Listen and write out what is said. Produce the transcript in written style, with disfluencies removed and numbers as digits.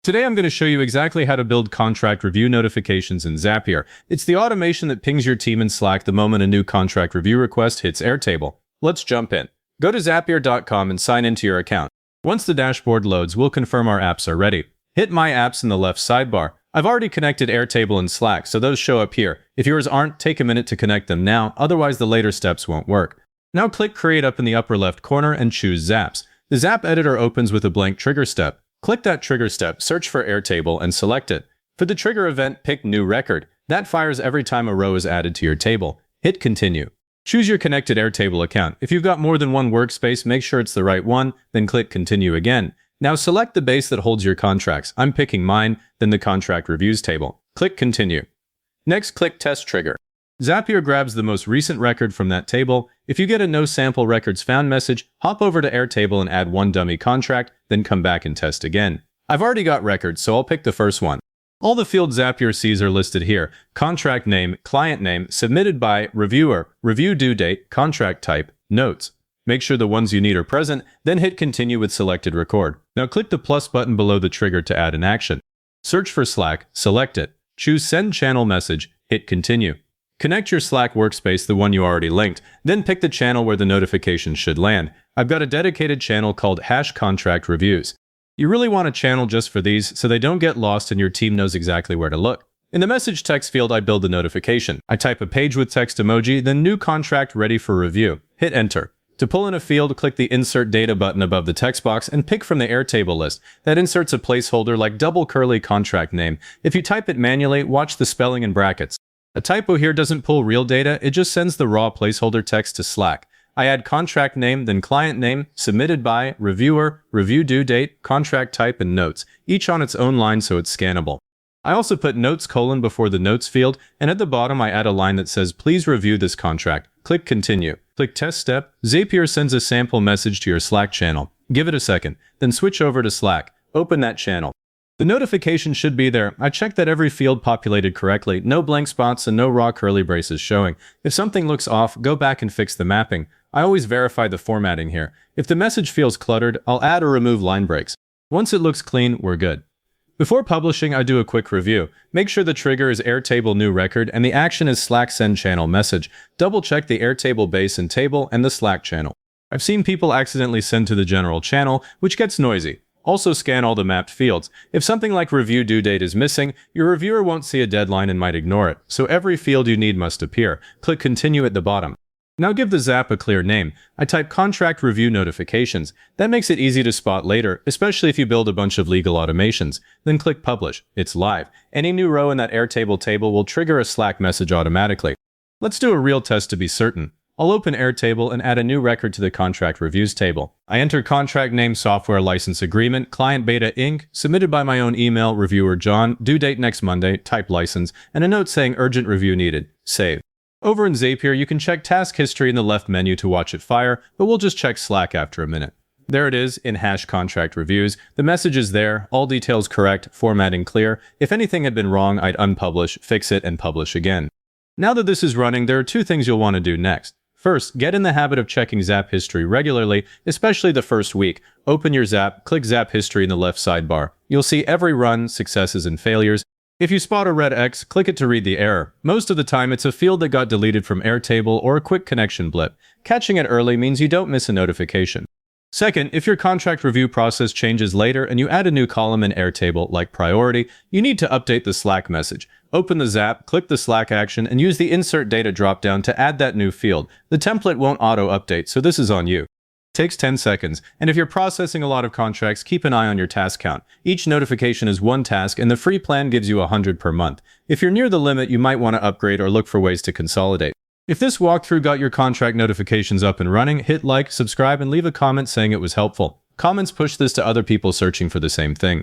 Today I'm going to show you exactly how to build contract review notifications in Zapier. It's the automation that pings your team in Slack the moment a new contract review request hits Airtable. Let's jump in. Go to Zapier.com and sign into your account. Once the dashboard loads, we'll confirm our apps are ready. Hit My Apps in the left sidebar. I've already connected Airtable and Slack, so those show up here. If yours aren't, take a minute to connect them now, otherwise the later steps won't work. Now click Create up in the upper left corner and choose Zaps. The Zap editor opens with a blank trigger step. Click that trigger step, search for Airtable, and select it. For the trigger event, pick New Record. That fires every time a row is added to your table. Hit Continue. Choose your connected Airtable account. If you've got more than one workspace, make sure it's the right one, then click Continue again. Now select the base that holds your contracts. I'm picking mine, then the Contract Reviews table. Click Continue. Next, click Test Trigger. Zapier grabs the most recent record from that table. If you get a No Sample Records Found message, hop over to Airtable and add one dummy contract, then come back and test again. I've already got records, so I'll pick the first one. All the fields Zapier sees are listed here: contract name, client name, submitted by, reviewer, review due date, contract type, notes. Make sure the ones you need are present, then hit Continue with selected record. Now click the plus button below the trigger to add an action. Search for Slack, select it. Choose Send Channel Message, hit Continue. Connect your Slack workspace, the one you already linked, then pick the channel where the notification should land. I've got a dedicated channel called #Contract Reviews. You really want a channel just for these so they don't get lost and your team knows exactly where to look. In the message text field, I build the notification. I type a page with text emoji, then New Contract Ready for Review. Hit Enter. To pull in a field, click the Insert Data button above the text box and pick from the Airtable list. That inserts a placeholder like double curly contract name. If you type it manually, watch the spelling in brackets. A typo here doesn't pull real data, it just sends the raw placeholder text to Slack. I add contract name, then client name, submitted by, reviewer, review due date, contract type, and notes, each on its own line so it's scannable. I also put notes : before the notes field, and at the bottom I add a line that says, please review this contract. Click Continue. Click Test Step. Zapier sends a sample message to your Slack channel. Give it a second, then switch over to Slack. Open that channel. The notification should be there. I checked that every field populated correctly, no blank spots and no raw curly braces showing. If something looks off, go back and fix the mapping. I always verify the formatting here. If the message feels cluttered, I'll add or remove line breaks. Once it looks clean, we're good. Before publishing, I do a quick review. Make sure the trigger is Airtable New Record and the action is Slack Send Channel Message. Double check the Airtable base and table and the Slack channel. I've seen people accidentally send to the general channel, which gets noisy. Also scan all the mapped fields. If something like review due date is missing, your reviewer won't see a deadline and might ignore it, so every field you need must appear. Click Continue at the bottom. Now give the Zap a clear name. I type Contract Review Notifications. That makes it easy to spot later, especially if you build a bunch of legal automations. Then click Publish. It's live. Any new row in that Airtable table will trigger a Slack message automatically. Let's do a real test to be certain. I'll open Airtable and add a new record to the Contract Reviews table. I enter contract name, software license agreement, client beta Inc., submitted by my own email, reviewer John, due date next Monday, type license, and a note saying urgent review needed. Save. Over in Zapier, you can check task history in the left menu to watch it fire, but we'll just check Slack after a minute. There it is in #Contract Reviews. The message is there, all details correct, formatting clear. If anything had been wrong, I'd unpublish, fix it, and publish again. Now that this is running, there are two things you'll want to do next. First, get in the habit of checking Zap history regularly, especially the first week. Open your Zap, click Zap history in the left sidebar. You'll see every run, successes, and failures. If you spot a red X, click it to read the error. Most of the time, it's a field that got deleted from Airtable or a quick connection blip. Catching it early means you don't miss a notification. Second, if your contract review process changes later and you add a new column in Airtable, like priority, you need to update the Slack message. Open the Zap, click the Slack action, and use the Insert Data dropdown to add that new field. The template won't auto-update, so this is on you. Takes 10 seconds, and if you're processing a lot of contracts, keep an eye on your task count. Each notification is one task, and the free plan gives you 100 per month. If you're near the limit, you might want to upgrade or look for ways to consolidate. If this walkthrough got your contract notifications up and running, hit like, subscribe, and leave a comment saying it was helpful. Comments push this to other people searching for the same thing.